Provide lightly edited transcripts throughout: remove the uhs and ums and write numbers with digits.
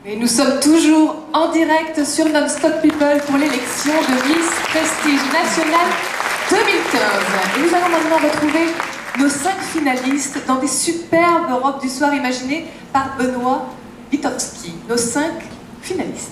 Et nous sommes toujours en direct sur Non-Stop People pour l'élection de Miss Prestige National 2015. Et nous allons maintenant retrouver nos 5 finalistes dans des superbes robes du soir imaginées par Benoît Witowski. Nos 5 finalistes.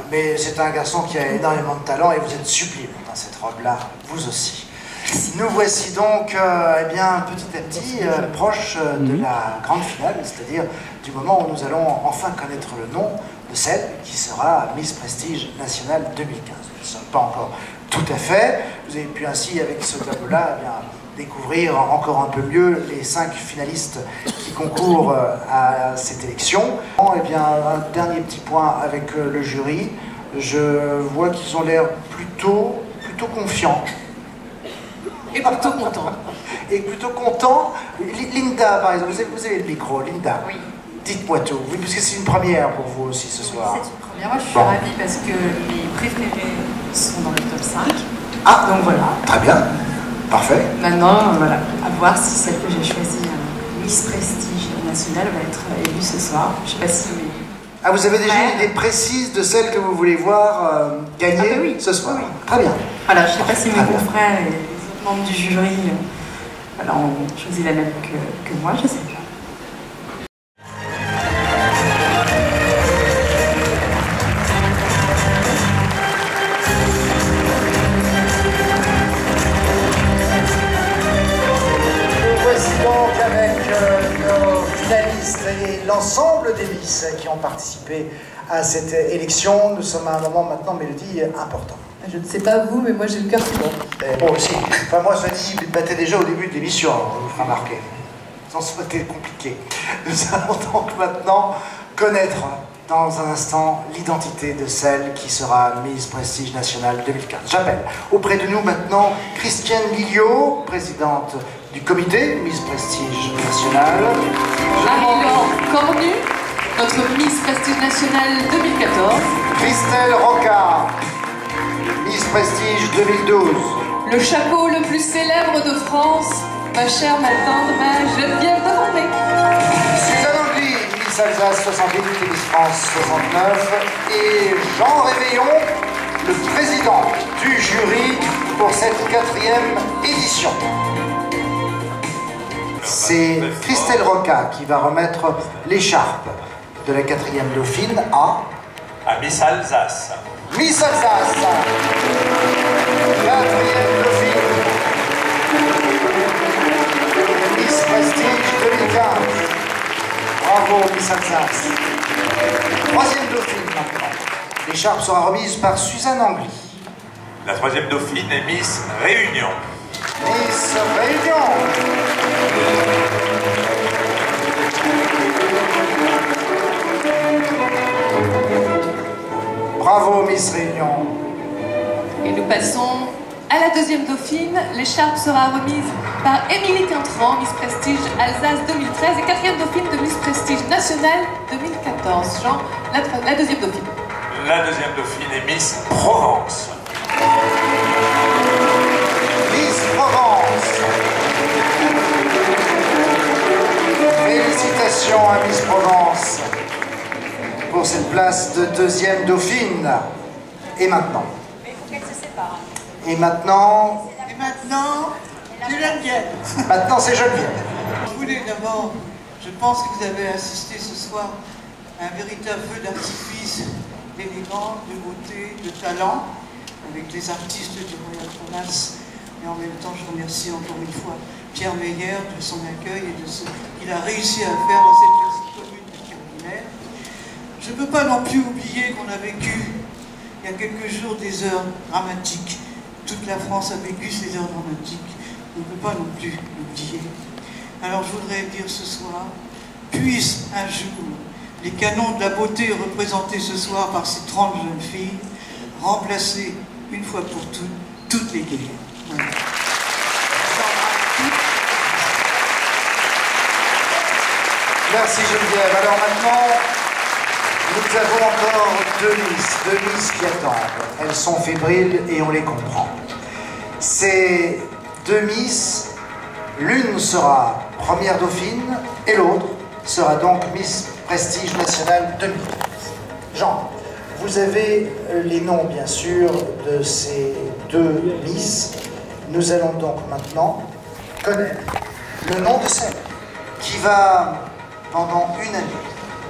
Mais c'est un garçon qui a énormément de talent et vous êtes sublime dans cette robe-là, vous aussi. Nous voici donc eh bien, petit à petit proches de la grande finale, c'est-à-dire du moment où nous allons enfin connaître le nom de celle qui sera Miss Prestige National 2015. Nous ne sommes pas encore tout à fait. Vous avez pu ainsi, avec ce tableau-là, eh bien, découvrir encore un peu mieux les 5 finalistes qui concourent à cette élection. Et bien, un dernier petit point avec le jury. Je vois qu'ils ont l'air plutôt confiants. Et plutôt contents. Et plutôt contents. Linda, par exemple, vous avez le micro, Linda. Oui. Dites-moi tout, oui, parce que c'est une première pour vous aussi ce soir. C'est une première. Moi, je suis ravie parce que mes préférés sont dans le top 5. Ah, donc voilà. Très bien. Parfait. Maintenant, voilà, à voir si celle que j'ai choisie, Miss Prestige Nationale, va être élue ce soir. Je ne sais pas si... Ah, vous avez déjà une idée précise de celle que vous voulez voir gagner oui. ce soir? Oui. Très bien. Voilà, je ne sais pas si mes confrères et les autres membres du jury voilà, ont choisi la même que moi, je ne sais pas. Et l'ensemble des Miss qui ont participé à cette élection. Nous sommes à un moment maintenant, Mélodie, important. Je ne sais pas vous, mais moi j'ai le cœur qui bat. Bon aussi, enfin moi je dis, il battait déjà au début de l'émission, on vous fera remarquer. Sans souhaiter compliqué. Nous allons donc maintenant connaître dans un instant l'identité de celle qui sera Miss Prestige National 2015. J'appelle auprès de nous maintenant Christiane Lilliot, présidente du comité Miss Prestige National. Marie-Laure Cornu, notre Miss Prestige National 2014. Christelle Rocca, Miss Prestige 2012. Le chapeau le plus célèbre de France, ma chère, ma tendre, ma Geneviève de Vendée. Suzanne Angly, Miss Alsace 68 et Miss France 69. Et Jean Réveillon, le président du jury pour cette 4e édition. C'est Christelle Rocca qui va remettre l'écharpe de la 4e dauphine à Miss Alsace. Miss Alsace, 4e dauphine, Miss Prestige 2015. Bravo Miss Alsace. 3e dauphine maintenant. L'écharpe sera remise par Suzanne Angly. La 3e dauphine est Miss Réunion. Miss Réunion. Bravo Miss Réunion. Et nous passons à la deuxième dauphine. L'écharpe sera remise par Émilie Quintran, Miss Prestige Alsace 2013 et quatrième dauphine de Miss Prestige Nationale 2014. Jean, la deuxième dauphine. La deuxième dauphine est Miss Provence. Miss Provence. Félicitations à Miss Provence pour cette place de deuxième dauphine. Et maintenant? Mais il faut qu'elle se sépare. Et maintenant? Et maintenant, c'est Geneviève. Maintenant c'est Geneviève. Je voulais d'abord, je pense que vous avez assisté ce soir à un véritable feu d'artifice d'élégance, de beauté, de talent, avec les artistes du Royal Palace. Et en même temps, je remercie encore une fois Pierre Meyer de son accueil et de ce qu'il a réussi à faire dans cette petite commune de Cabrinaire. Je ne peux pas non plus oublier qu'on a vécu, il y a quelques jours, des heures dramatiques. Toute la France a vécu ces heures dramatiques. On ne peut pas non plus l'oublier. Alors je voudrais dire ce soir, puisse un jour les canons de la beauté représentés ce soir par ces 30 jeunes filles remplacer une fois pour toutes les guerres. Voilà. Merci Geneviève. Alors maintenant, nous avons encore deux Miss qui attendent. Elles sont fébriles et on les comprend. Ces deux Miss, l'une sera première dauphine et l'autre sera donc Miss Prestige Nationale 2015. Jean, vous avez les noms bien sûr de ces deux Miss. Nous allons donc maintenant connaître le nom de celle qui va pendant une année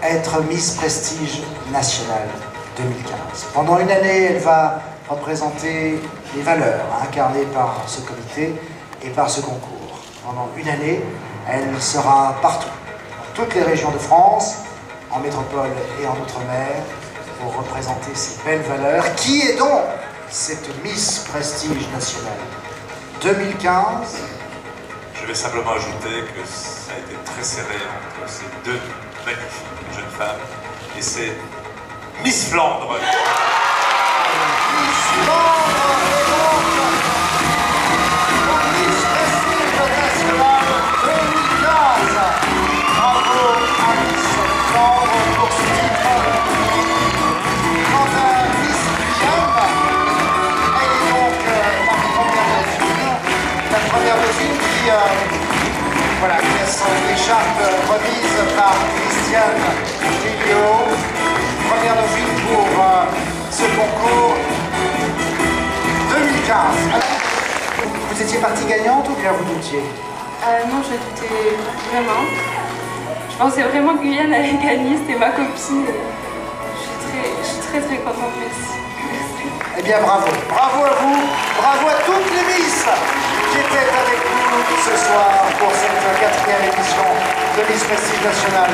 être Miss Prestige Nationale 2015. Pendant une année, elle va représenter les valeurs incarnées par ce comité et par ce concours. Pendant une année, elle sera partout, dans toutes les régions de France, en métropole et en outre-mer, pour représenter ces belles valeurs. Qui est donc cette Miss Prestige Nationale 2015? Je vais simplement ajouter que ça a été très serré entre ces deux magnifiques jeunes femmes. Et c'est Miss Flandre. Miss Flandre est donc Miss Prestige Nationale 2015. Bravo à Miss Flandre pour ce titre. Quant à Miss Guillaume, elle est donc la première dauphine qui voilà, qui a son écharpe remise par Christiane Gilliot. Première dauphine pour ce concours 2015. Alors, vous étiez partie gagnante ou bien vous doutiez? Non, je doutais vraiment. Je pensais vraiment que Guyane allait gagner, c'était ma copine. Je suis très contente, merci. Eh bien bravo, bravo à vous, bravo à toutes les Miss qui étaient avec nous ce soir pour cette 4e édition de Miss Prestige Nationale.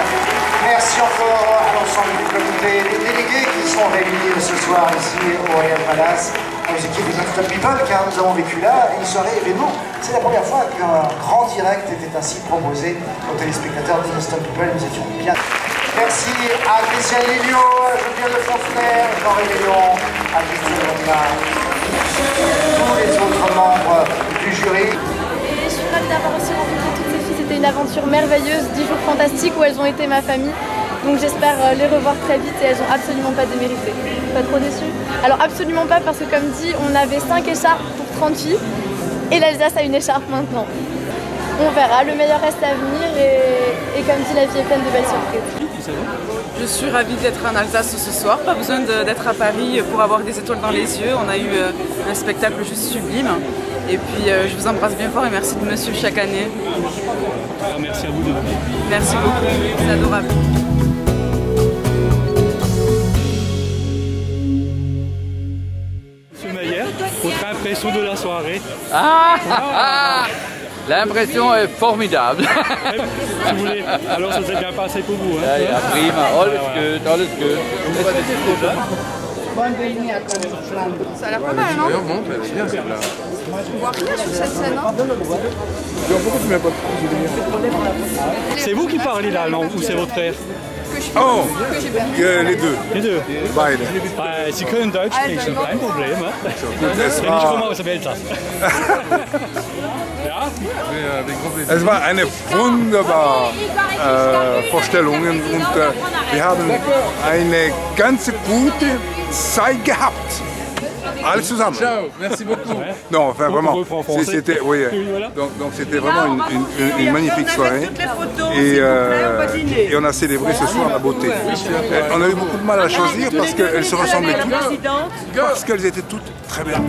Merci encore à l'ensemble du comité, des délégués qui sont réunis ce soir ici au Royal Palace, aux équipes de Non-Stop People, car nous avons vécu là une soirée événement. C'est la première fois qu'un grand direct était ainsi proposé aux téléspectateurs de Non-Stop People. Nous étions bien. Merci à Christian Lilio, à Geneviève de Fontenay, Jean Réveillon, à Christine Renard, tous les autres membres du jury. Et je suis ravie d'avoir aussi rencontré toutes ces filles. C'était une aventure merveilleuse, 10 jours fantastiques où elles ont été ma famille. Donc j'espère les revoir très vite et elles n'ont absolument pas démérité. Pas trop déçue? Alors absolument pas, parce que comme dit, on avait 5 écharpes pour 30 filles et l'Alsace a une écharpe maintenant. On verra, le meilleur reste à venir et comme dit, la vie est pleine de belles surprises. Je suis ravie d'être en Alsace ce soir, pas besoin d'être à Paris pour avoir des étoiles dans les yeux. On a eu un spectacle juste sublime. Et puis je vous embrasse bien fort et merci de me suivre chaque année. Merci à vous deux. Merci beaucoup, c'est adorable. Monsieur Mayer, votre impression de la soirée? L'impression est formidable. Si vous voulez, alors ça s'est bien passé pour vous. Hein? Ja, prima, alles gut, alles gut. Ça a l'air pas mal, non? On voit rien sur cette scène, hein? C'est vous qui parlez l'allemand ou c'est votre frère? Que je Oh, les deux. Les deux? Beide. Sie können Deutsch sprechen, kein Problem. Es Ich komme aus der Elsass. Ja? Es war eine wunderbare Vorstellung und wir haben eine ganz gute Zeit gehabt. Alle zusammen. Ciao, merci beaucoup. Non, enfin vraiment, c'était oui, donc c'était vraiment une magnifique soirée et on a célébré ce soir la beauté. On a eu beaucoup de mal à choisir parce qu'elles se ressemblaient toutes, parce qu'elles étaient toutes très belles.